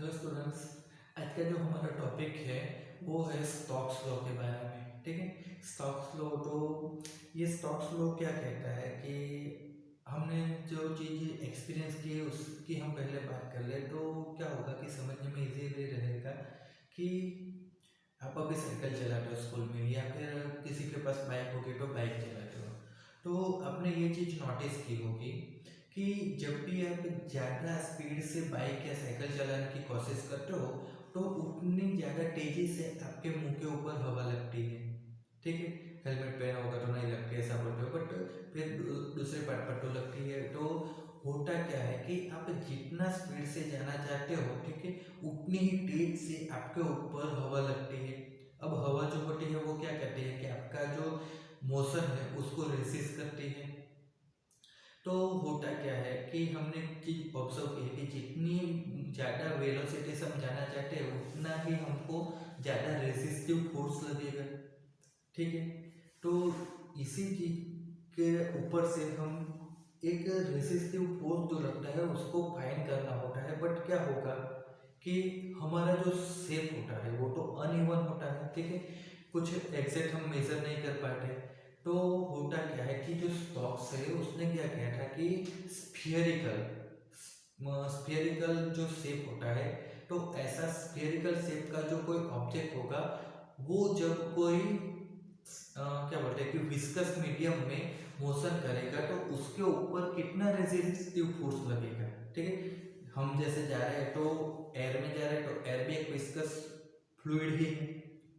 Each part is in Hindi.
Hello students. आज का जो हमारा टॉपिक है वो है स्टॉक्स लॉ के बारे में। ठीक है, स्टॉक्स लॉ तो ये स्टॉक्स लॉ क्या कहता है कि हमने जो चीज़ एक्सपीरियंस की है उसकी हम पहले बात कर ले तो क्या होगा कि समझने में इजीली रहेगा कि आप अभी साइकिल चलाते हो स्कूल में या फिर किसी के पास बाइक होगी तो बाइक चलाते हो, तो आपने ये चीज़ नोटिस की होगी कि जब भी आप ज़्यादा स्पीड से बाइक या साइकिल चलाने की कोशिश करते हो तो उतनी ज़्यादा तेज़ी से आपके मुंह के ऊपर हवा लगती है। ठीक है, हेलमेट पहना होगा तो नहीं लगती ऐसा बोलते हो, बट फिर दूसरे पार्ट पर तो लगती है। तो होता क्या है कि आप जितना स्पीड से जाना चाहते हो, ठीक है, उतनी ही तेज से आपके ऊपर हवा लगती है। अब हवा जो होती है वो क्या करती है कि आपका जो मोशन है उसको रेसिस्ट करती है। तो होता क्या है कि हमने एक चीज ऑब्जर्व की है कि जितनी ज़्यादा वेलोसिटी से हम जाना चाहते हैं उतना ही हमको ज़्यादा रेसिस्टिव फोर्स लगेगा। ठीक है, तो इसी चीज के ऊपर से हम एक रेसिस्टिव फोर्स जो लगता है उसको फाइंड करना होता है। बट क्या होगा कि हमारा जो शेप होता है वो तो अनइवन होता है। ठीक है, कुछ एग्जैक्ट हम मेजर नहीं कर पाते। तो होता क्या है कि जो स्टॉक्स है उसने क्या किया था कि स्फियरिकल स्फियरिकल जो शेप होता है, तो ऐसा स्फियरिकल शेप का जो कोई ऑब्जेक्ट होगा वो जब कोई क्या बोलते हैं कि विस्कस मीडियम में मोशन करेगा तो उसके ऊपर कितना रेजिस्टिव फोर्स लगेगा। ठीक है, हम जैसे जा रहे हैं तो एयर में जा रहे हैं तो एयर भी एक विस्कस फ्लूइड ही है।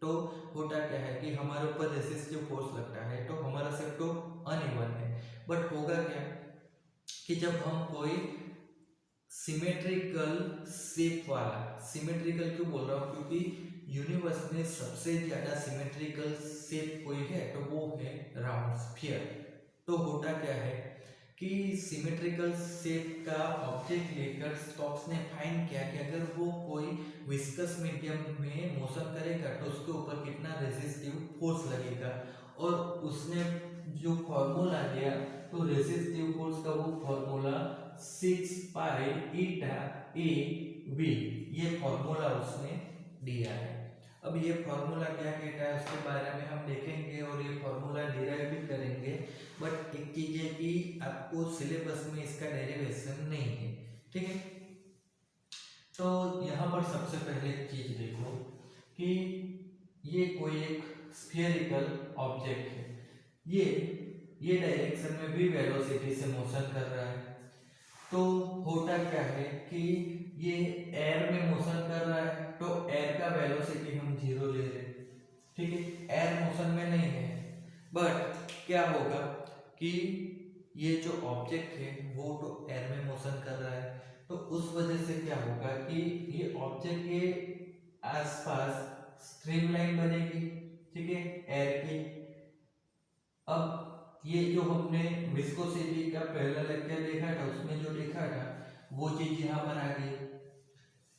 तो होता क्या है कि हमारे ऊपर रेसिस्टिव फोर्स लगता है तो हमारा शेप तो अनइवन है। बट होगा क्या कि जब हम कोई सिमेट्रिकल शेप वाला, सिमेट्रिकल क्यों बोल रहा हूँ क्योंकि यूनिवर्स में सबसे ज्यादा सिमेट्रिकल शेप कोई है तो वो है राउंड स्फीयर। तो होता क्या है कि सिमेट्रिकल शेप का ऑब्जेक्ट लेकर स्टॉक्स ने फाइंड किया कि अगर वो कोई विस्कस मीडियम में मोशन करेगा तो उसके ऊपर कितना रेजिस्टिव फोर्स लगेगा। और उसने जो फॉर्मूला दिया तो रेजिस्टिव फोर्स का वो formula 6 pi eta A we, ये फॉर्मूला उसने दिया है। अब ये फॉर्मूला क्या कहता है उसके बारे में हम देखेंगे और ये फॉर्मूला डिराइव भी करेंगे। बट एक चीज है कि आपको सिलेबस में इसका डेरिवेशन नहीं है। ठीक है, तो यहाँ पर सबसे पहले एक चीज देखो कि ये कोई एक स्फीयरिकल ऑब्जेक्ट है, ये डायरेक्शन में भी वेलोसिटी से मोशन कर रहा है। तो होता क्या है कि ये एयर में मोशन कर रहा है तो एयर का वेलोसिटी हम 0 ले रहे हैं। ठीक है, एयर मोशन में नहीं है। बट क्या होगा कि ये जो ऑब्जेक्ट है वो तो एयर में मोशन कर रहा है, तो उस वजह से क्या होगा कि ये ऑब्जेक्ट के आसपास स्ट्रीमलाइन बनेगी। ठीक है, एयर की। अब ये जो हमने विस्कोसिटी का पहला लेक्चर देखा था उसमें जो लिखा था वो चीज यहाँ पर आ गई।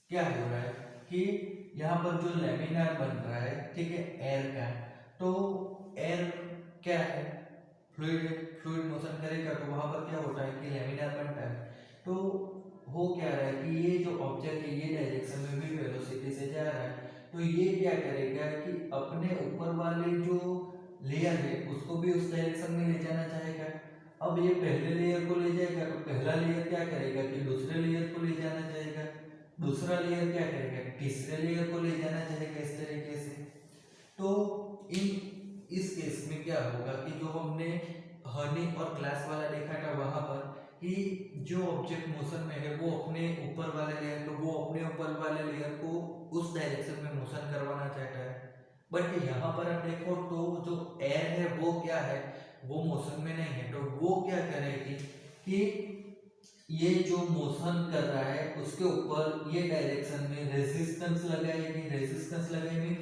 क्या हो रहा है कि यहाँ पर जो लेमिनार बन रहा है, ठीक है, एयर का, तो एयर क्या है, फ्लूइड है, फ्लूइड मोशन करेगा तो वहां पर क्या होता है कि लेमिनार बनता है। तो हो क्या रहा है कि ये जो ऑब्जेक्ट है ये डायरेक्शन में भी वेलोसिटी से जा रहा है, तो ये क्या करेगा कि अपने ऊपर वाले जो लेयर है उसको भी उस डायरेक्शन में ले जाना चाहेगा। अब ये पहले लेयर को ले जाएगा तो पहला लेयर क्या करेगा कि दूसरे लेयर को ले जाना चाहेगा, दूसरा लेयर क्या करेगा तीसरे लेयर को ले जाना चाहेगा, इस तरीके से। तो इस केस में क्या होगा कि जो हमने हनी और ग्लास वाला देखा था वहां पर कि जो ऑब्जेक्ट मोशन में है वो अपने ऊपर वाले लेयर को, वो अपने ऊपर वाले लेयर को उस डायरेक्शन में मोशन करवाना चाहता है। बट यहाँ पर आप देखो तो जो एयर है वो क्या है, वो मोशन में नहीं है। तो वो क्या करेगी कि ये जो मोशन कर रहा है उसके ऊपर ये डायरेक्शन में रेजिस्टेंस लगाएगी। रेजिस्टेंस लगाएगी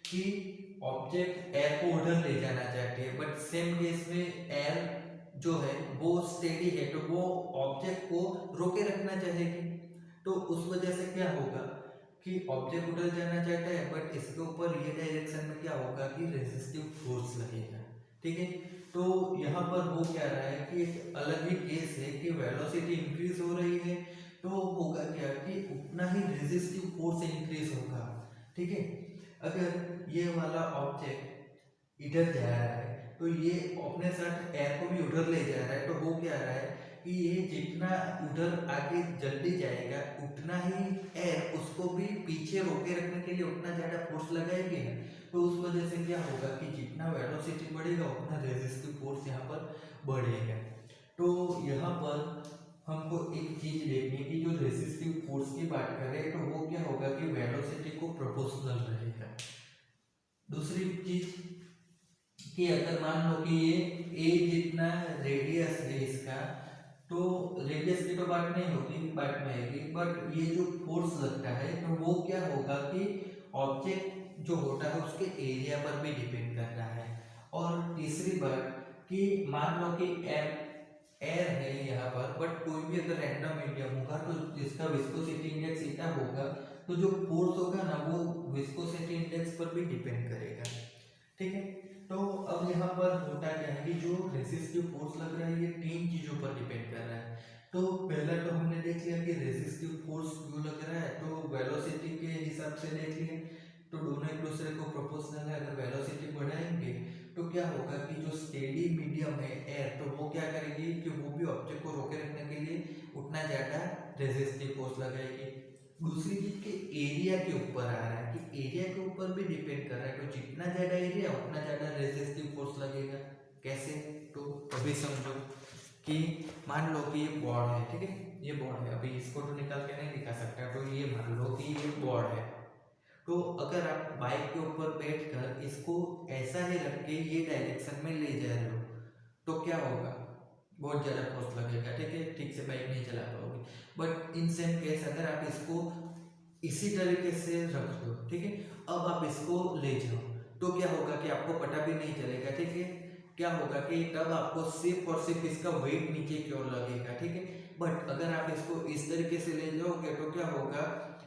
कि ऑब्जेक्ट एयर को उधर ले जाना चाहते हैं, बट सेम केस में एयर जो है वो स्टेडी है तो वो ऑब्जेक्ट को रोके रखना चाहेगी। तो उस वजह से क्या होगा कि ऑब्जेक्ट उधर जाना चाहता है बट इसके ऊपर ये डायरेक्शन में क्या होगा कि रेजिस्टिव फोर्स लगेगा। ठीक है, तो यहाँ पर हो क्या रहा है कि एक अलग ही केस है कि वेलोसिटी इंक्रीज हो रही है तो होगा क्या कि उतना ही रेजिस्टिव फोर्स इंक्रीज होगा। ठीक है, अगर ये वाला ऑब्जेक्ट इधर जा रहा है तो ये अपने साथ एयर को भी उधर ले जा रहा है, तो हो क्या रहा है कि ये जितना उधर आगे जल्दी जाएगा उतना ही एयर उसको भी पीछे रोके रखने के लिए उतना ज़्यादा फोर्स लगाएगी ना। तो उस वजह से क्या होगा कि जितना वेलोसिटी बढ़ेगा उतना रेजिस्टिव फोर्स यहाँ पर बढ़ेगा। तो यहाँ पर हमको एक चीज देखनी है कि जो रेजिस्टिव फोर्स की बात करें तो वो क्या होगा कि वेलोसिटी को प्रोपोर्शनल रहेगा। दूसरी चीज कि अगर मान लो कि ये ए जितना रेडियस है इसका, तो रेडियस की तो बात नहीं होगी, बात में आएगी, बट ये जो फोर्स लगता है तो वो क्या होगा कि ऑब्जेक्ट जो होता है उसके एरिया पर भी डिपेंड करता है। और तीसरी बात कि मान लो कि एयर है यहाँ पर, बट कोई भी अगर रैंडम मीडियम होगा तो जिसका विस्कोसिटी इंडेक्स इतना होगा तो जो फोर्स होगा ना वो विस्कोसिटी इंडेक्स पर भी डिपेंड करेगा। ठीक है, तो अब यहाँ पर होता क्या है कि जो रेजिस्टिव फोर्स लग रहा है ये तीन चीजों पर डिपेंड कर रहा है। तो पहला तो हमने देख लिया कि रेजिस्टिव फोर्स क्यों लग रहा है, तो वेलोसिटी के हिसाब से देख लिए, तो दोनों एक दूसरे को प्रोपोर्शनल है। अगर वेलोसिटी बढ़ाएंगे तो क्या होगा कि जो स्टेडी मीडियम है एयर, तो वो क्या करेगी कि वो भी ऑब्जेक्ट को रोके रखने के लिए उतना ज़्यादा रेजिस्टिव फोर्स लगाएगी। दूसरी चीज के एरिया के ऊपर आ रहा है कि एरिया के ऊपर भी डिपेंड कर रहा है, तो जितना ज़्यादा एरिया उतना ज़्यादा रेजिस्टिव फोर्स लगेगा। कैसे, तो अभी समझो कि मान लो कि ये बॉर्ड है, ठीक है, ये बॉर्ड है, अभी इसको तो निकाल के नहीं दिखा सकता, तो ये मान लो कि ये बॉर्ड है। तो अगर आप बाइक के ऊपर बैठकर इसको ऐसा ही रख के ये डायरेक्शन में ले जा रहे हो तो क्या होगा, बहुत ज़्यादा फोर्स लगेगा। ठीक है, ठीक से बाइक नहीं चला पाओगे। बट इन सेम केस अगर आप इसको इसी तरीके से रख दो, ठीक है, अब आप इसको ले जाओ तो क्या होगा कि आपको पता भी नहीं चलेगा। ठीक है, क्या होगा कि तब आपको सिर्फ और सिर्फ इसका वेट नीचे की ओर लगेगा। ठीक है, बट अगर आप इसको इस तरीके से ले जाओगे तो क्या होगा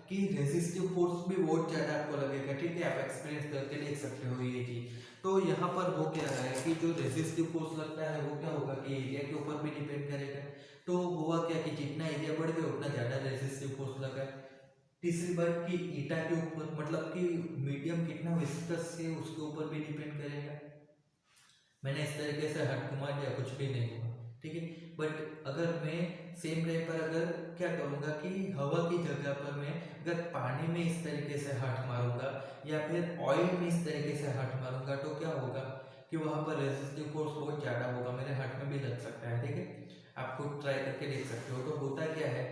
कि रेजिस्टिव फोर्स भी बहुत ज़्यादा आपको लगेगा। ठीक है, आप एक्सपीरियंस करके देख सकते हो ये चीज़। तो यहाँ पर हो क्या रहा है कि जो रेजिस्टिव फोर्स लगता है वो क्या होगा कि एरिया के ऊपर भी डिपेंड करेगा। तो हुआ क्या कि जितना एरिया बढ़ गया उतना ज़्यादा रेजिस्टिव फोर्स लगा। तीसरी बात कि ईटा के ऊपर, मतलब कि मीडियम कितना विस्कस है उसके ऊपर भी डिपेंड करेगा। मैंने इस तरीके से हाथ घुमा दिया, कुछ भी नहीं हुआ। ठीक है, बट अगर मैं सेम रे पर अगर क्या करूँगा कि हवा की जगह पर मैं अगर पानी में इस तरीके से हाथ मारूंगा या फिर ऑयल में इस तरीके से हाथ मारूंगा तो क्या होगा कि वहाँ पर रेजिस्टिव फोर्स बहुत ज़्यादा होगा, मेरे हाथ में भी लग सकता है। ठीक है, आप खुद ट्राई करके देख सकते हो। तो होता क्या है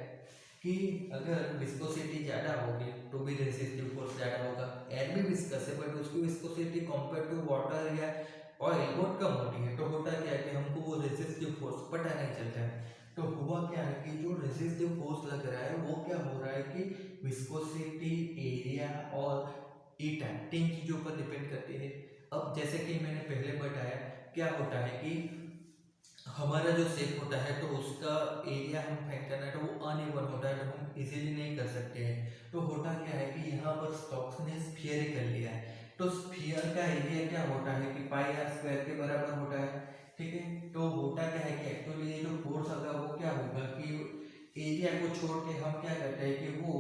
कि अगर विस्कोसिटी ज़्यादा होगी तो भी रेजिस्टिव फोर्स ज़्यादा होगा। एयर भी विस्कस है बट उसकी विस्कोसिटी कंपेयर टू वाटर या ऑयल बहुत कम होती है, तो होता क्या है कि हमको वो रेजिस्टिव फोर्स पता नहीं चलता है। तो हुआ क्या है कि जो रेजिस्टिव फोर्स लग रहा है वो क्या हो रहा है कि विस्कोसिटी, एरिया और ईटा तीन चीज़ों पर डिपेंड करती है। अब जैसे कि मैंने पहले बताया, क्या होता है कि हमारा जो शेप होता है तो उसका एरिया हम फाइंड करना है तो वो अनइवन होता है, तो हम इजीली नहीं कर सकते हैं। तो होता क्या है कि यहाँ पर स्टोक्स ने स्फीयर कर लिया है, तो स्फीयर का एरिया क्या होता है कि पाई आर स्क्वायर के बराबर होता है। ठीक है, तो होता क्या है कि एक्चुअली ये जो फोर्स होगा वो क्या होगा कि एरिया को छोड़ के हम क्या करते हैं कि वो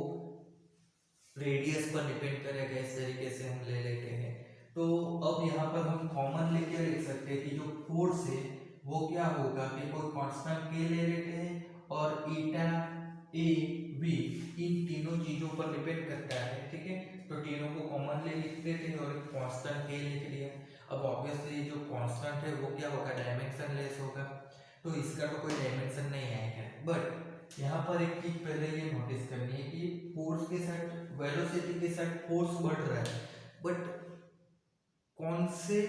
रेडियस पर डिपेंड करेगा, इस तरीके से हम ले लेते हैं। तो अब यहाँ पर हम कॉमन लेके लिख सकते हैं कि जो फोर्स है वो क्या होगा कि कोई कांस्टेंट के ले लेते हैं और ईटा, ए, बी इन तीनों चीजों पर डिपेंड करता है। ठीक है, तो तीनों को कॉमन ले लिख देते हैं और एक कांस्टेंट के लिख लिया। अब ऑब्वियसली जो कांस्टेंट है वो क्या होगा, डायमेंशन लेस होगा, तो इसका तो कोई डायमेंशन नहीं आएगा। बट यहाँ पर एक चीज पहले ये नोटिस करनी है कि फोर्स के साथ, वेलोसिटी के साथ फोर्स बढ़ रहा है, बट कौन से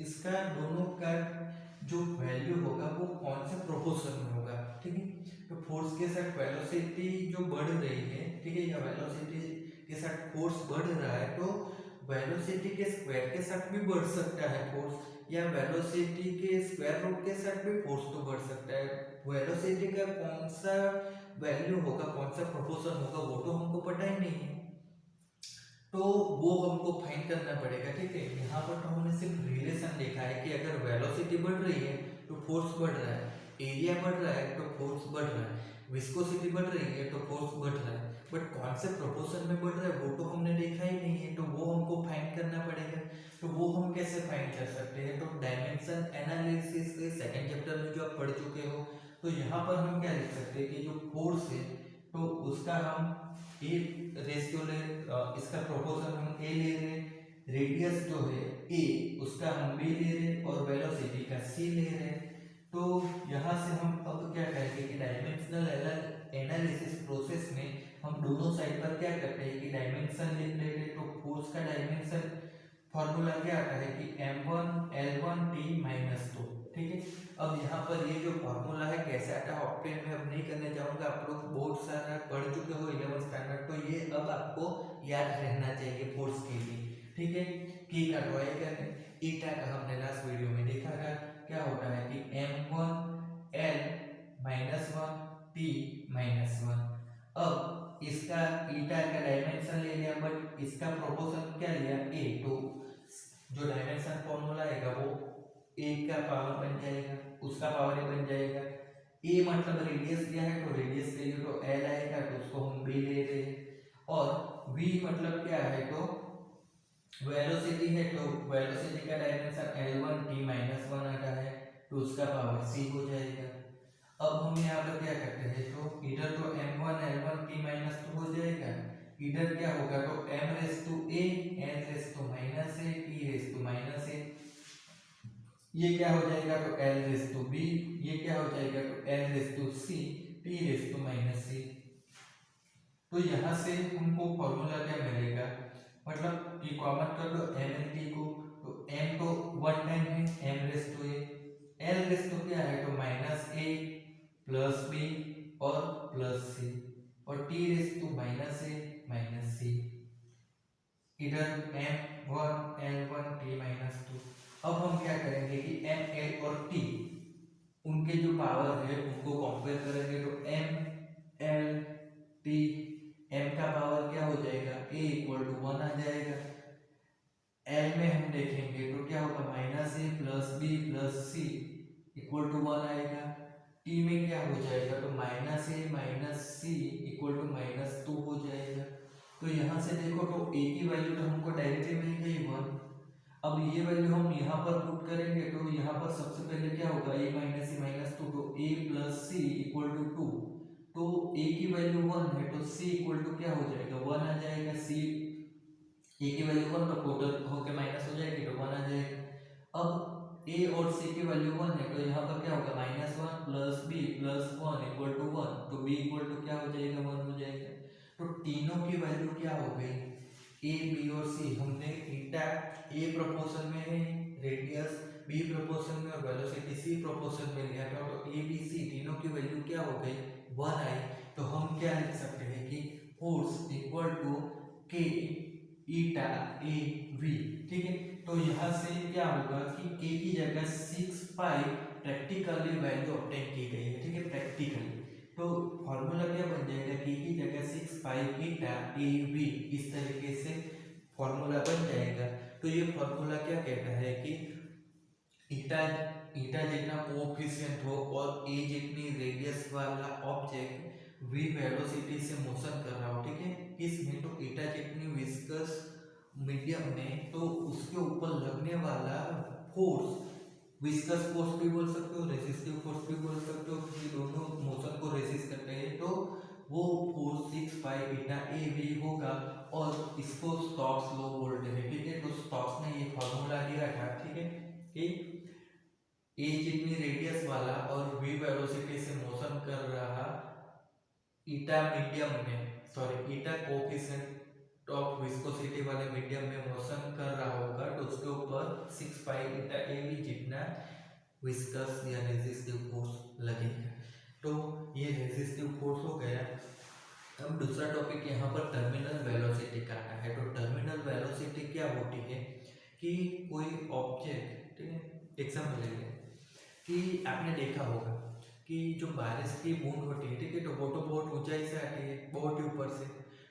इसका दोनों का जो वैल्यू होगा वो कौन से प्रोपोर्शन में होगा। ठीक है, तो फोर्स के साथ वेलोसिटी जो बढ़ रही है, ठीक है, या वेलोसिटी के साथ फोर्स बढ़ रहा है तो वेलोसिटी के स्क्वायर के साथ भी बढ़ सकता है फोर्स, या वेलोसिटी के स्क्वायर रूट के साथ भी फोर्स तो बढ़ सकता है। वेलोसिटी का कौन सा वैल्यू होगा, कौन सा प्रोपोर्शन होगा वो तो हमको पता ही नहीं है, तो वो हमको फाइंड करना पड़ेगा। ठीक है, यहाँ पर तो हमने सिर्फ रिलेशन देखा है कि अगर वेलोसिटी बढ़ रही है तो फोर्स बढ़ रहा है, एरिया बढ़ रहा है तो फोर्स बढ़ रहा है, विस्कोसिटी बढ़ रही है तो फोर्स बढ़ रहा है, बट कौन से प्रोपोर्शन में बढ़ रहा है वो तो हमने देखा ही नहीं है, तो वो हमको फाइंड करना पड़ेगा। तो वो हम कैसे फाइंड कर सकते हैं? तो डायमेंशन एनालिसिस के सेकंड चैप्टर में जो आप पढ़ चुके हो, तो यहाँ पर हम क्या लिख सकते हैं कि जो फोर्स है तो उसका हम ए रेशियो ले, इसका प्रोपोर्शन हम ए ले रहे हैं, रेडियस जो है ए उसका हम बी ले रहे हैं और वेलोसिटी का सी ले रहे हैं। तो यहाँ से हम अब क्या करेंगे कि डायमेंशनल एनालिसिस प्रोसेस में हम दोनों साइड पर क्या करते हैं कि डायमेंशन लिख लेते हैं। तो फोर्स का डायमेंशन फॉर्मूला क्या आता है कि m1 L1 T - 2, ठीक है। अब यहाँ पर ये जो फॉर्मूला है कैसे आता है ऑप्टेन में अब नहीं करने जाऊंगा, आप लोग बहुत सारा पढ़ चुके हो 11th स्टैंडर्ड, तो ये अब आपको याद रहना चाहिए फोर्स के लिए, ठीक है। की का ड्रॉइंग करने, ईटा का हमने लास्ट वीडियो में देखा था क्या होता है कि m1 L -1 T -1। अब इसका ईटा का डायमेंशन ले लिया, बट इसका प्रोपोर्शन क्या लिया a, तो जो डायमेंशन फॉर्मूला आएगा वो a का पावर बन जाएगा, उसका पावर a बन जाएगा। a मतलब रेडियस क्या है, तो रेडियस के लिए तो l आएगा, तो उसको हम b ले रहे हैं, और v मतलब क्या है तो वेलोसिटी है, तो वेलोसिटी का डायमेंशन L1 T -1 आता है, तो उसका पावर c हो जाएगा। अब हम यहाँ पर क्या करते हैं, तो इधर तो m1 L1 T -2 हो जाएगा, इधर क्या होगा तो m raise to a n raise to -a t raise to -a, ये क्या हो जाएगा तो l रेस टू b, ये क्या हो जाएगा तो n raise to c t raise to -c। तो यहाँ से हमको फॉर्मूला क्या मिलेगा, मतलब ये कॉमन कर दो m n t को, तो m तो 1 टाइम है m raise to a, l raise to क्या है तो -a प्लस b और प्लस c, और t raise to -a -c, इधर m1 L1 T -2। अब हम क्या करेंगे कि m l और t उनके जो पावर है उनको कंपेयर करेंगे, तो m l t, m का पावर क्या हो जाएगा a = 1 आ जाएगा, l में हम देखेंगे तो क्या होगा -a plus b plus c = 1 आएगा, t में क्या हो जाएगा तो -a -c = -2 हो जाएगा। तो यहाँ से देखो तो a की वैल्यू तो हमको डायरेक्टली मिल गई 1, अब ये वैल्यू हम यहाँ पर पुट करेंगे, तो यहाँ पर सबसे पहले क्या होगा a - 2, तो a प्लस c = 2, तो a की वैल्यू 1 है तो c = क्या हो जाएगा 1 आ जाएगा, c a की वैल्यू 1 तो टोटल होके माइनस हो जाएगी तो 1 आ जाएगा। अब a और c की वैल्यू 1 है तो यहाँ पर क्या होगा -1 प्लस b प्लस 1 = 1, तो b = क्या हो जाएगा 1 हो जाएगा। तो तीनों की वैल्यू क्या हो गई a b और c, हमने थीटा a प्रोपोर्शन में है, रेडियस b प्रोपोर्शन में और वेलोसिटी c प्रोपोर्शन में लिया था, तो a b c तीनों की वैल्यू क्या हो गई 1 आई। तो हम क्या लिख सकते हैं कि force = k eta a v, ठीक है। तो यहाँ से क्या होगा कि k की जगह 6 पाई प्रैक्टिकली वैल्यू ऑब्टेन की गई है, ठीक है, प्रैक्टिकली। तो फॉर्मूला क्या बन जाएगा k की जगह 6 पाई ईटा a v, इस तरीके से फॉर्मूला बन जाएगा। तो ये फॉर्मूला क्या कहता है कि ईटा जितना कोएफिशिएंट हो और a जितनी रेडियस वाला ऑब्जेक्ट v वेलोसिटी से मोशन कर रहा हो, ठीक है, इसमें तो ईटा जितनी विस्कस मीडियम में, तो उसके ऊपर लगने वाला फोर्स, विस्कस फोर्स भी बोल सकते हो, रेसिस्टिव फोर्स भी बोल सकते हो, क्योंकि दोनों मोशन को रेसिस्ट करते हैं, तो वो force 6 pi eta A we होगा, और इसको स्टोक्स लॉ बोलते हैं, ठीक है। तो स्टोक्स ने ये फॉर्मूला दिया था, ठीक है, कि ए जितनी रेडियस वाला और v वेलोसिटी से मोशन कर रहा ईटा मीडियम में, sorry eta coefficient of viscosity वाले मीडियम में मोशन कर रहा होगा, तो उसके ऊपर 6 पाई ईटा ए वी जितना विस्कस या रेसिस्टिव फोर्स लगेगा। तो ये रेसिस्टिव फोर्स हो गया। अब दूसरा टॉपिक यहाँ पर टर्मिनल वेलोसिटी का आता है। तो टर्मिनल वेलोसिटी क्या होती है कि कोई ऑब्जेक्ट, ठीक है, एग्जाम्पल ले लें कि आपने देखा होगा कि जो बारिश की बूंद होती है, ठीक है, तो वो तो बहुत ऊंचाई से आती है, बहुत ही ऊपर से,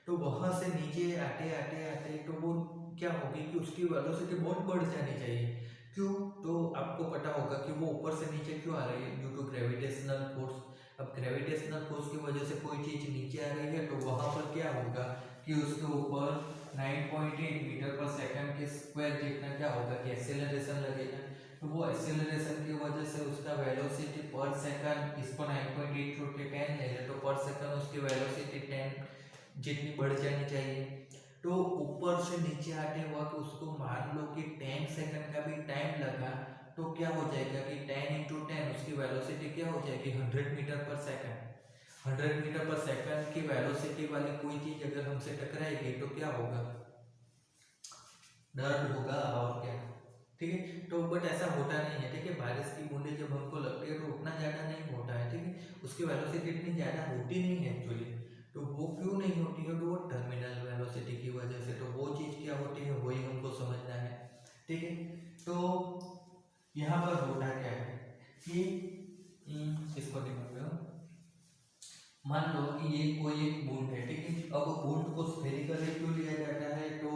तो वहाँ से नीचे आते आते आते तो वो क्या होगी कि उसकी वेलोसिटी बहुत बढ़ जानी चाहिए, क्यों? तो आपको पता होगा कि वो ऊपर से नीचे क्यों आ रही है, ड्यू टू ग्रेविटेशनल फोर्स। अब ग्रेविटेशनल फोर्स की वजह से कोई चीज़ नीचे आ रही है तो वहाँ पर क्या होगा कि उसके ऊपर 9.8 मीटर पर सेकंड के स्क्वायर जितना क्या होगा कि एक्सेलरेशन लगेगा। तो वो एक्सेलरेशन की वजह से उसका वेलोसिटी पर सेकंड, इसको 9.8 छोड़ के 10 ले ले तो पर सेकंड उसकी वेलोसिटी 10 जितनी बढ़ जानी चाहिए। तो ऊपर से नीचे आते वक्त उसको मान लो कि 10 सेकंड का भी टाइम लगा तो क्या हो जाएगा कि 10 इंटू 10 उसकी वेलोसिटी क्या हो जाएगी 100 मीटर पर सेकंड। 100 मीटर पर सेकंड की वेलोसिटी वाली कोई चीज अगर हमसे टकराएगी तो क्या होगा, दर्द होगा और क्या। ठीक है, तो बट ऐसा होता नहीं है। ठीक है, बारिश की बूंदें जब हमको लगती है तो उतना ज़्यादा नहीं होता है। ठीक है, उसकी वेलोसिटी इतनी ज़्यादा होती नहीं है एक्चुअली। तो वो क्यों नहीं होती है, तो वो टर्मिनल वेलोसिटी की वजह से। तो वो चीज़ क्या होती है वही हमको समझना है। ठीक है, तो यहाँ पर होता क्या है कि इसको दिमाग में मान लो कि ये कोई एक बूंद है। ठीक है, अब बूंद को स्फेरिकली क्यों लिया जाता है, तो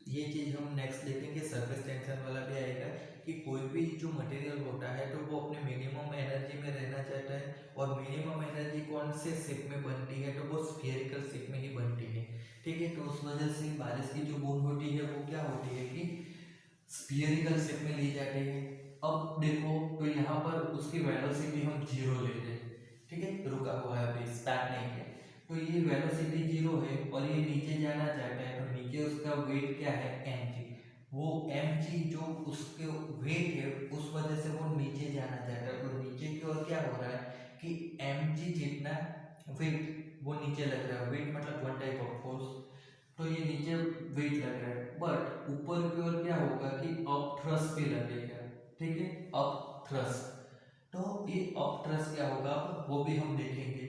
ये चीज़ हम नेक्स्ट देखेंगे। सरफेस टेंशन वाला भी आएगा कि कोई भी जो मटेरियल होता है तो वो अपने मिनिमम एनर्जी में रहना चाहता है, और मिनिमम एनर्जी कौन से शेप में बनती है, तो वो स्फेरिकल शेप में ही बनती है। ठीक है, तो उस वजह से बारिश की जो बूंद होती है वो क्या होती है कि स्फेरिकल शेप में ली जाती है। अब देखो तो यहाँ पर उसकी वेलोसिटी हम 0 ले रहे हैं। ठीक है, रुका हुआ है, अभी स्टार्ट नहीं किया। तो ये वेलोसिटी 0 है और ये नीचे जाना चाहता है, तो नीचे उसका वेट क्या है mg। वो mg जो उसके वेट है उस वजह से वो नीचे जाना चाहता है। तो नीचे की ओर क्या हो रहा है कि mg जितना वेट वो नीचे लग रहा है। वेट मतलब वन टाइप ऑफ फोर्स। तो ये नीचे वेट लग रहा है, बट ऊपर की ओर क्या होगा कि अप थ्रस्ट भी लगेगा। ठीक है, अप थ्रस्ट। तो ये अप थ्रस्ट क्या होगा वो भी हम देखेंगे।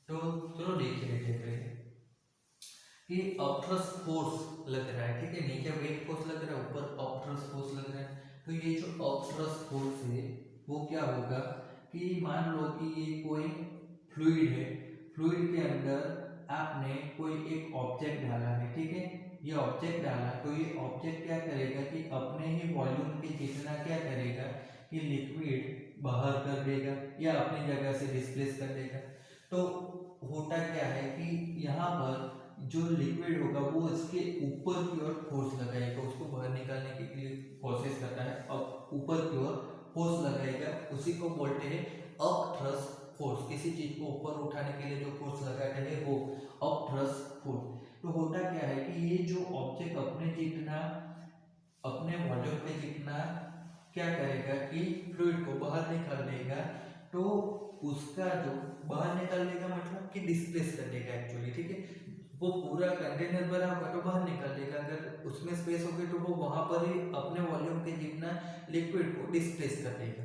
तो चलो देख लेते हैं पहले कि अप थ्रस्ट फोर्स लग रहा है। ठीक है, नीचे वेट फोर्स लग रहा है, ऊपर अप थ्रस्ट फोर्स लग रहा है। तो ये जो अप थ्रस्ट फोर्स है वो क्या होगा कि मान लो कि ये कोई फ्लूइड है। फ्लूइड के अंदर आपने कोई एक ऑब्जेक्ट डाला है। ठीक है, ये ऑब्जेक्ट डाला तो ये ऑब्जेक्ट क्या करेगा कि अपने ही वॉल्यूम के जितना क्या करेगा कि लिक्विड बाहर कर देगा या अपनी जगह से डिस्प्लेस कर देगा। तो होता क्या है कि यहाँ पर जो लिक्विड होगा वो इसके ऊपर की ओर फोर्स लगाएगा, उसको बाहर निकालने के लिए कोशिश करता है। अब ऊपर की ओर फोर्स लगाएगा, उसी को बोलते हैं अप थ्रस्ट फोर्स। किसी चीज को ऊपर उठाने के लिए जो फोर्स लगाते हैं वो अप थ्रस्ट फोर्स। तो होता क्या है कि ये जो ऑब्जेक्ट अपने जितना अपने वॉल्यूम पे जितना क्या करेगा कि फ्लूइड को बाहर निकाल देगा। तो उसका जो बाहर निकाल देगा मतलब कि डिस्प्लेस कर देगा एक्चुअली। ठीक है, वो पूरा कंटेनर भरा होगा तो बाहर निकाल देगा, अगर उसमें स्पेस होगी तो वो वहां पर ही अपने वॉल्यूम के जितना लिक्विड को डिस्प्लेस कर देगा।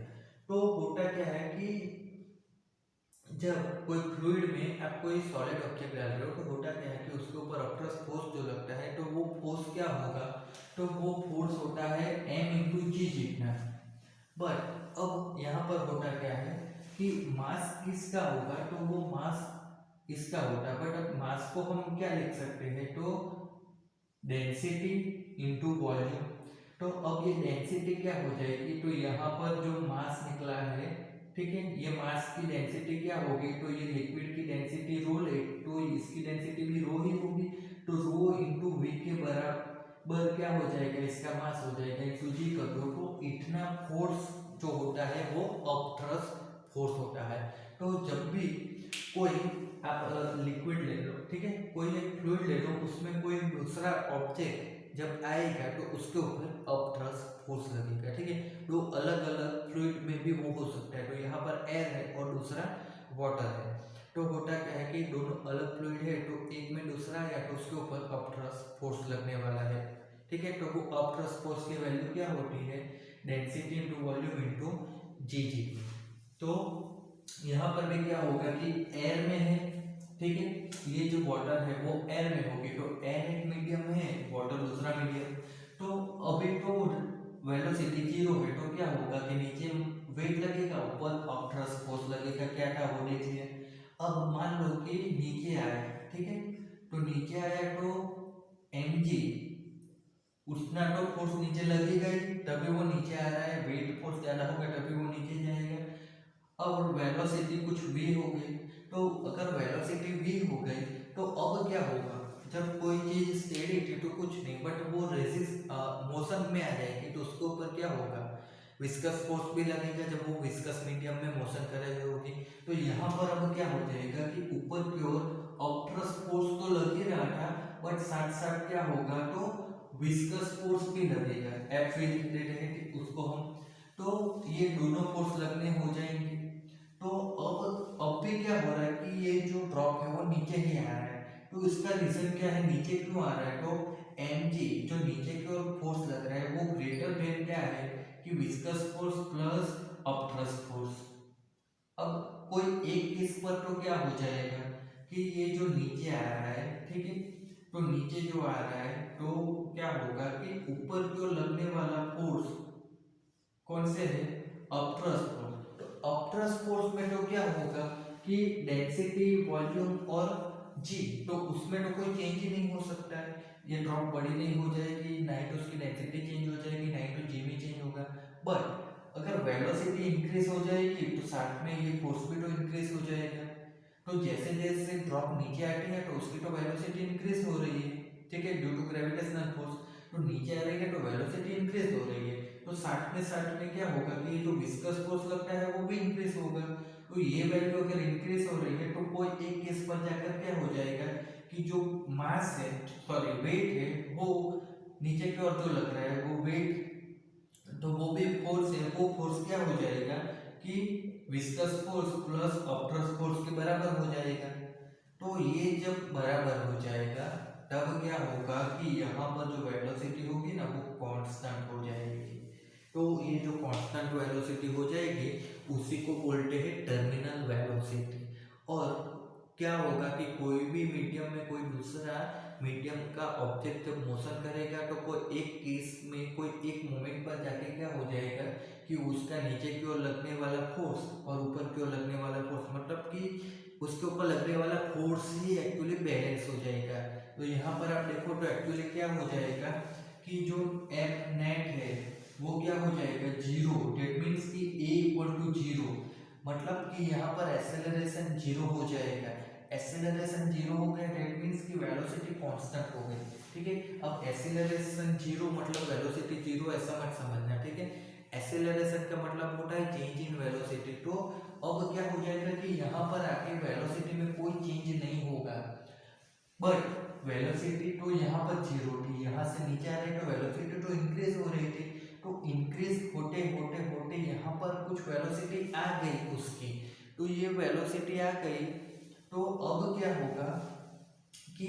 तो होता क्या है कि जब कोई फ्लूइड में आप कोई सॉलिड ऑब्जेक्ट डाल रहे हो तो होता क्या है कि उसके ऊपर अपट्रस फोर्स जो लगता है तो वो फोर्स क्या होगा, तो वो फोर्स होता है m इंटू जी जितना। बट अब यहाँ पर होता क्या है कि मास किसका होगा, तो वो मास इसका होता है। बट अब मास को हम क्या लिख सकते हैं, तो डेंसिटी इंटू वॉल्यूम। तो अब ये डेंसिटी क्या हो जाएगी, तो यहाँ पर जो मास निकला है, ठीक है, ये मास की डेंसिटी क्या होगी, तो ये लिक्विड की डेंसिटी रो ले तो इसकी डेंसिटी भी रो ही होगी। तो रो इंटू वी के बराबर क्या हो जाएगा, इसका मास हो जाएगा इंटू जी कर दो। तो इतना फोर्स जो होता है वो अप थ्रस्ट फोर्स होता है। तो जब भी कोई आप लिक्विड ले लो, ठीक है, कोई एक फ्लूइड ले लो, उसमें कोई दूसरा ऑब्जेक्ट जब आएगा तो उसके ऊपर अप थ्रस्ट फोर्स लगेगा। ठीक है, तो अलग अलग फ्लूइड में भी वो हो सकता है। तो यहाँ पर एयर है और दूसरा वाटर है। तो होता क्या है कि दोनों अलग फ्लूइड है तो एक में दूसरा आया तो उसके ऊपर अप थ्रस्ट फोर्स लगने वाला है। ठीक है, तो वो अप थ्रस्ट फोर्स की वैल्यू क्या होती है, डेंसिटी इंटू वॉल्यूम इंटू जी जी। तो यहाँ पर भी क्या होगा कि एयर में है, ठीक है, ये जो वाटर है वो एयर में होगी। तो एयर एक मीडियम है, वाटर दूसरा मीडियम। तो अभी तो वेलोसिटी 0 है तो क्या होगा कि नीचे वेट लगेगा, ऊपर अप थ्रस्ट फोर्स लगेगा। क्या था वो देख लिया। अब मान लो कि नीचे आया, ठीक है, तो नीचे आया तो mg उतना तो फोर्स नीचे लगेगा ही, तभी वो नीचे आ रहा है। वेट फोर्स ज़्यादा होगा तभी वो नीचे जाएगा। अब वेलोसिटी कुछ v हो गई, तो अगर वेलोसिटी v हो गई तो अब क्या होगा, जब कोई चीज स्टेडी थी तो कुछ नहीं, बट वो रेजिस्ट मोशन में आ जाएगी तो उसके ऊपर क्या होगा, विस्कस फोर्स भी लगेगा जब वो विस्कस मीडियम में मोशन कर रही होगी। तो यहाँ पर अब क्या हो जाएगा कि ऊपर की ओर ऑप्ट्रस फोर्स तो लग ही रहा था, बट साथ साथ क्या होगा, तो विस्कस फोर्स भी लगेगा, एफ है उसको हम, तो ये दोनों फोर्स लगने हो जाएंगे। तो अब भी क्या हो रहा है कि ये जो ड्रॉप है वो नीचे ही आ रहा है। तो इसका रीजन क्या है, नीचे क्यों आ रहा है, तो mg जो नीचे की ओर फोर्स लग रहा है वो ग्रेटर देन क्या है कि विस्कस फोर्स प्लस अपट्रस फोर्स। अब कोई एक केस पर तो क्या हो जाएगा कि ये जो नीचे आ रहा है, ठीक है, तो नीचे जो आ रहा है तो क्या होगा कि ऊपर की ओर लगने वाला फोर्स कौन से है, अपट्रस फोर्स। तो अपट्रस फोर्स में तो क्या होगा कि डेंसिटी वॉल्यूम और जी, तो उसमें तो कोई चेंज ही नहीं हो सकता है, ये ड्रॉप बड़ी नहीं हो जाएगी, ना ही तो उसकी डेंसिटी चेंज हो जाएगी, ना ही तो जी में चेंज होगा। बट अगर वेलोसिटी इंक्रीज हो जाएगी तो साथ में ये फोर्स भी तो इंक्रीज हो जाएगा। तो जैसे जैसे ड्रॉप नीचे आती है तो उसकी तो वेलोसिटी इंक्रीज हो रही है, ठीक है, ड्यू टू ग्रेविटेशनल फोर्स। तो नीचे आ रही है तो वेलोसिटी इंक्रीज हो रही है, तो साथ में क्या होगा कि ये जो विस्कस फोर्स लगता है वो भी इंक्रीज होगा। तो ये वैल्यू अगर इंक्रीज हो रही है तो कोई एक केस पर जाकर क्या हो जाएगा कि जो मास है, सॉरी वेट है, वो नीचे की ओर जो लग रहा है वो वेट, तो वो भी फोर्स है, वो फोर्स क्या हो जाएगा कि विस्कस फोर्स प्लस अपट्रस फोर्स के बराबर हो जाएगा। तो ये जब बराबर हो जाएगा तब क्या होगा कि यहाँ पर जो वेलोसिटी होगी ना वो कांस्टेंट हो जाएगी। तो ये जो कांस्टेंट वेलोसिटी हो जाएगी उसी को बोलते हैं टर्मिनल वेलोसिटी। और क्या होगा कि कोई भी मीडियम में कोई दूसरा मीडियम का ऑब्जेक्ट जब मोशन करेगा तो कोई एक केस में कोई एक मोमेंट पर जाके क्या हो जाएगा कि उसका नीचे की ओर लगने वाला फोर्स और ऊपर की ओर लगने वाला फोर्स, मतलब कि उसके ऊपर लगने वाला फोर्स ही एक्चुअली बैलेंस हो जाएगा। तो यहाँ पर आप देखो तो एक्चुअली क्या हो जाएगा कि जो एफ नेट है वो क्या हो जाएगा जीरो, डेट मीन्स कि ए इक्वल टू जीरो, मतलब कि यहाँ पर एक्सेलरेशन जीरो हो जाएगा। एक्सेलरेशन जीरो हो गया डेट मीन्स कि वेलोसिटी कांस्टेंट हो गई, ठीक है। अब एक्सेलरेशन जीरो मतलब वेलोसिटी जीरो ऐसा मत समझना, ठीक है। एक्सेलरेशन का मतलब होता है चेंज इन वेलोसिटी। तो अब क्या हो जाएगा कि यहाँ पर आके वेलोसिटी में कोई चेंज नहीं होगा, बट वेलोसिटी तो यहाँ पर जीरो थी, यहाँ से नीचे आ रहे तो वेलोसिटी तो इंक्रीज हो रही थी। तो इंक्रीज होते होते होते यहाँ पर कुछ वेलोसिटी आ गई उसकी, तो ये वेलोसिटी आ गई, तो अब क्या होगा कि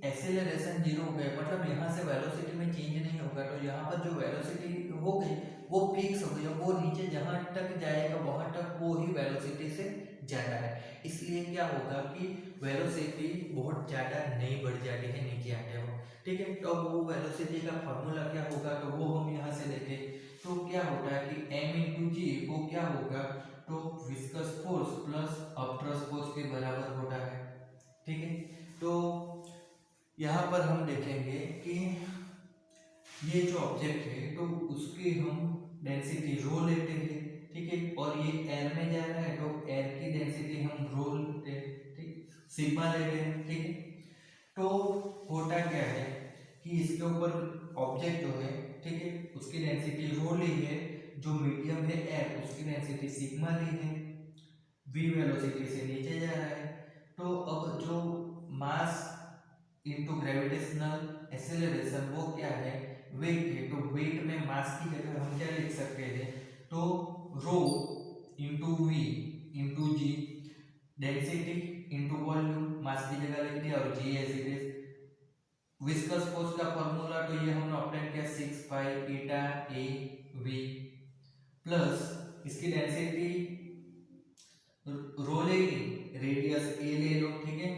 एक्सेलरेशन जीरो हो गया, मतलब यहाँ से वेलोसिटी में चेंज नहीं होगा। तो यहाँ पर जो वेलोसिटी हो गई वो फिक्स हो गई, वो नीचे जहाँ तक जाएगा वहाँ तक वो ही वेलोसिटी से ज़्यादा है, इसलिए क्या होगा कि वेलोसिटी बहुत ज़्यादा नहीं बढ़ जाती है नीचे आते हो, ठीक है। तो अब वो वेलोसिटी का फॉर्मूला क्या होगा तो वो हम यहाँ से देखें तो क्या होता है कि m इंटू जी वो क्या होगा, तो विस्कस फोर्स प्लस अपट्रस फोर्स के बराबर होता है, ठीक है। तो यहाँ पर हम देखेंगे कि ये जो ऑब्जेक्ट है तो उसकी हम डेंसिटी रो लेते हैं, ठीक है, और ये एयर में जा रहा है तो एयर की डेंसिटी हम रो लेते हैं, ठीक, सिग्मा लेते हैं, ठीक है। तो होता क्या है कि इसके ऊपर ऑब्जेक्ट जो है, ठीक है, उसकी डेंसिटी रो ली है, जो मीडियम है एयर उसकी डेंसिटी सिग्मा ली है, v वेलोसिटी से नीचे जा रहा है। तो अब जो मास इनटू ग्रेविटेशनल एक्सेलरेशन वो क्या है, वेट है। तो वेट में मास की जगह हम क्या लिख सकते हैं, तो rho into V into g, density into volume, mass की जगह लिख दिया और g as it is. Viscous force का फॉर्मूला तो ये हमने ऑब्टेन किया 6 pi eta A V plus इसकी डेंसिटी रो ले ली, रेडियस ए ले लो, ठीक है,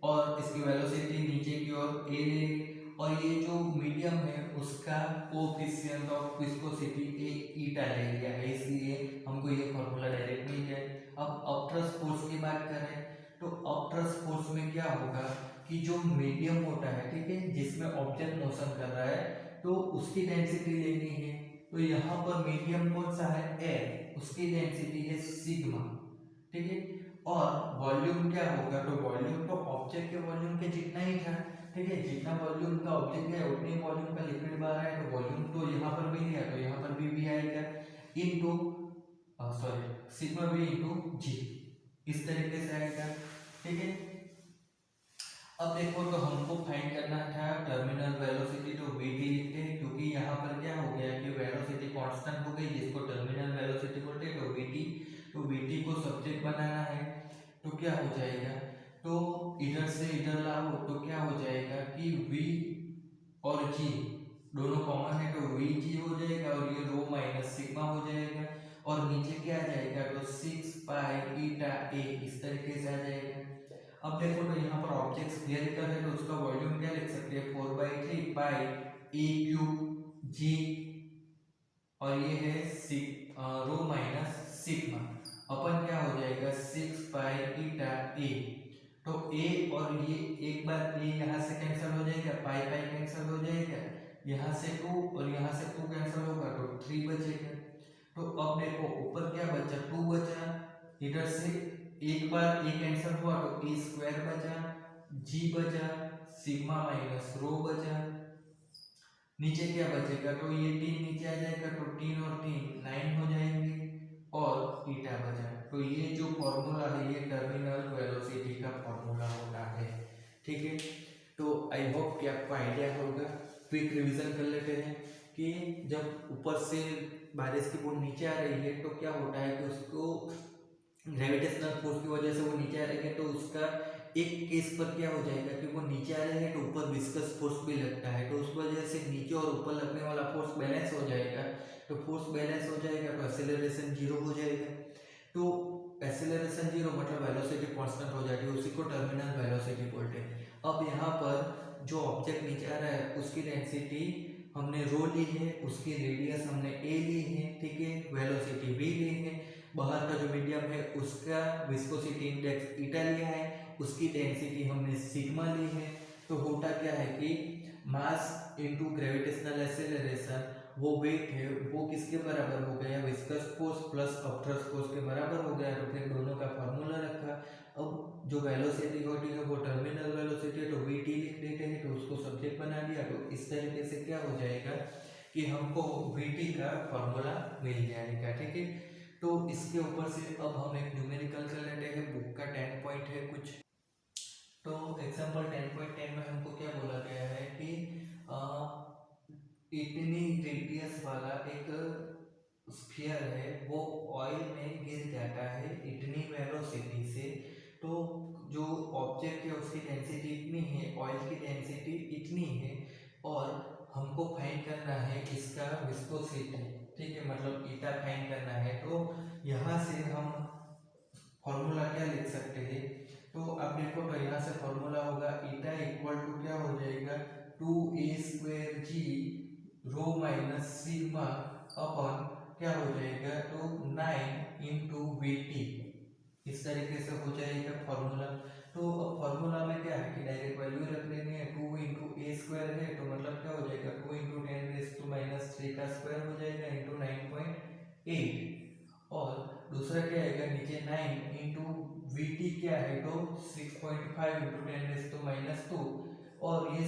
और इसकी वेलोसिटी नीचे की ओर ए ले ली, और ये जो मीडियम है उसका कोएफिशिएंट ऑफ विस्कोसिटी ए ईटा ले लिया है, इसलिए हमको ये फॉर्मूला डायरेक्ट मिल गया। अब अपट्रस फोर्स की बात करें तो अपट्रस फोर्स में क्या होगा कि जो मीडियम होता है, ठीक है, जिसमें ऑब्जेक्ट मोशन मोशन कर रहा है तो उसकी डेंसिटी लेनी है। तो यहाँ पर मीडियम कौन सा है, एयर, उसकी डेंसिटी है सिग्मा, ठीक है। और वॉल्यूम क्या होगा, तो वॉल्यूम तो ऑब्जेक्ट के वॉल्यूम के जितना ही था, ठीक है। जितना वॉल्यूम का ऑब्जेक्ट है उतनी वॉल्यूम का लिक्विड बाहर है, तो वॉल्यूम तो यहाँ पर भी है तो यहाँ पर भी आएगा इनटू सिग्मा बी इंटू जी, इस तरीके से आएगा, ठीक है। अब देखो तो हमको फाइंड करना था टर्मिनल वेलोसिटी, तो वीटी लिखते हैं क्योंकि यहाँ पर क्या हो गया कि वेलोसिटी कांस्टेंट हो गई जिसको टर्मिनल वेलोसिटी बोलते हैं, तो वीटी को सब्जेक्ट बनाना है तो क्या हो जाएगा, तो इधर से इधर लाओ तो क्या हो जाएगा कि वी और जी दोनों कॉमन है तो वी जी हो जाएगा और ये रो माइनस सिग्मा हो जाएगा और नीचे क्या आ जाएगा तो 6 पाई ईटा ए, इस तरीके से आ जाएगा। अब देखो तो यहाँ पर ऑब्जेक्ट स्फेरिकल है तो उसका वॉल्यूम क्या लिख सकते हैं 4/3 पाई ए क्यूब जी और ये है रो माइनस सिग्मा अपन क्या हो जाएगा 6 पाई ईटा ए, तो ए और ये एक बार ए यहाँ से कैंसिल हो जाएगा, पाई पाई कैंसिल हो जाएगा, यहाँ से 2 और यहाँ से 2 कैंसिल होगा तो 3 बचेगा। तो अब देखो ऊपर क्या बचा 2 बचा, इधर से एक बार ए कैंसिल हुआ तो ए स्क्वायर बचा, जी बचा, सिग्मा माइनस रो बचा, नीचे क्या बचेगा तो ये 3 नीचे आ जाएगा तो 3 और 3 9 हो जाएंगे और ईटा बचा। तो ये जो फॉर्मूला है ये टर्मिनल वेलोसिटी का फॉर्मूला होता है, ठीक है। तो आई होप कि आपको आइडिया होगा। क्विक रिवीजन कर लेते हैं कि जब ऊपर से बारिश की बूंद नीचे आ रही है तो क्या होता है कि उसको ग्रेविटेशनल फोर्स की वजह से वो नीचे आ रही है तो उसका एक केस पर क्या हो जाएगा कि वो नीचे आ रहे हैं तो ऊपर विस्कस फोर्स भी लगता है तो उस वजह से नीचे और ऊपर लगने वाला फोर्स बैलेंस हो जाएगा, तो फोर्स बैलेंस हो जाएगा तो एक्सेलरेशन 0 हो जाएगा। तो एक्सेलरेशन 0 मतलब वेलोसिटी कांस्टेंट हो जाएगी, उसी को टर्मिनल वेलोसिटी बोलते हैं। अब यहाँ पर जो ऑब्जेक्ट नीचे आ रहा है उसकी डेंसिटी हमने रो ली है, उसकी रेडियस हमने ए ली है, ठीक है, वेलोसिटी वी ली है, बाहर का जो मीडियम है उसका विस्कोसिटी इंडेक्स ईटा लिया है, उसकी डेंसिटी हमने सिग्मा ली है। तो होता क्या है कि मास इनटू ग्रेविटेशनल एक्सेलरेशन वो वेट है वो किसके बराबर हो गया, विस्कस फोर्स प्लस अपथर्स फोर्स के बराबर हो गया, तो फिर दोनों का फॉर्मूला रखा। अब जो वेलोसिटी होती है वो टर्मिनल वेलोसिटी है तो वी टी लिख देते हैं तो उसको सब्जेक्ट बना दिया, तो इस तरीके से क्या हो जाएगा कि हमको वी टी का फॉर्मूला मिल जाएगा, ठीक है। तो इसके ऊपर से अब हम एक न्यूमेरिकल कर लेते हैं, बुक का 10 पॉइंट है कुछ। तो एग्जाम्पल 10.10 में हमको क्या बोला गया है कि इतनी रेडियस वाला एक स्फीयर है वो ऑयल में गिर जाता है इतनी वेलोसिटी से, तो जो ऑब्जेक्ट है उसकी डेंसिटी इतनी है, ऑयल की डेंसिटी इतनी है और हमको फाइंड करना है इसका विस्कोसिटी, ठीक है, मतलब ईटा फाइंड करना है। तो यहाँ से हम फॉर्मूला क्या लिख सकते हैं, तो अब देखो तो यहाँ से फॉर्मूला होगा ईटा इक्वल टू क्या हो जाएगा 2a² जी रो माइनस सिग्मा अपन क्या हो जाएगा तो 9 इंटू वी टी, इस तरीके से हो जाएगा फॉर्मूला। तो अब फॉर्मूला में क्या है कि डायरेक्ट वैल्यू रख लेनी है, 2 इंटू ए स्क्वायर है तो मतलब क्या हो जाएगा 2 इंटू 10⁻³ का स्क्वायर हो जाएगा इंटू 9.8 और दूसरा क्या आएगा नीचे 9 इंटू वी टी क्या है तो 6.5 इंटू 10⁻² और ये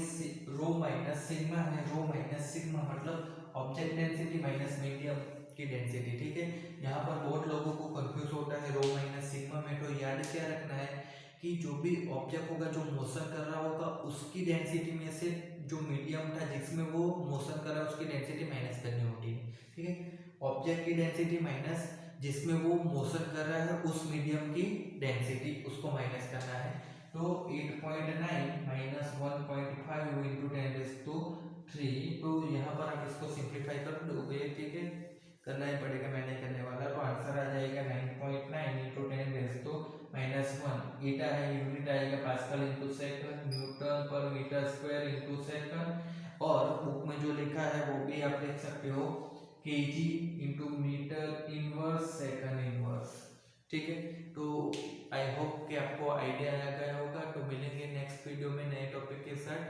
रो माइनस सिग्मा है, रो माइनस सिग्मा मतलब ऑब्जेक्ट डेंसिटी माइनस मीडियम की डेंसिटी, ठीक है। यहाँ पर बहुत लोगों को कंफ्यूज होता है रो माइनस सिग्मा में, तो याद क्या रखना है कि जो भी ऑब्जेक्ट होगा जो मोशन कर रहा होगा उसकी डेंसिटी में से जो मीडियम था जिसमें वो मोशन कर रहा है उसकी डेंसिटी माइनस करनी होती है, ठीक है। ऑब्जेक्ट की डेंसिटी माइनस जिसमें वो मोशन कर रहा है उस मीडियम की डेंसिटी उसको माइनस करना है। तो 8.9 माइनस 1.5 इंटू 10⁻³ तो यहाँ पर आप इसको सिंप्लीफाई कर दोगे, ठीक है, करना ही पड़ेगा, मैं नहीं करने वाला, तो आंसर आ जाएगा 9.9 इंटू 10⁻⁻1 ईटा है यूनिट आएगा पास्कल इंटू सेकंड, न्यूटन पर मीटर स्क्वायर इंटू सेकंड और बुक में जो लिखा है वो भी आप लिख सकते हो KG into metre inverse second inverse, ठीक है। तो आई होप कि आपको आइडिया आ गया होगा। तो मिलेंगे नेक्स्ट वीडियो में नए टॉपिक के साथ।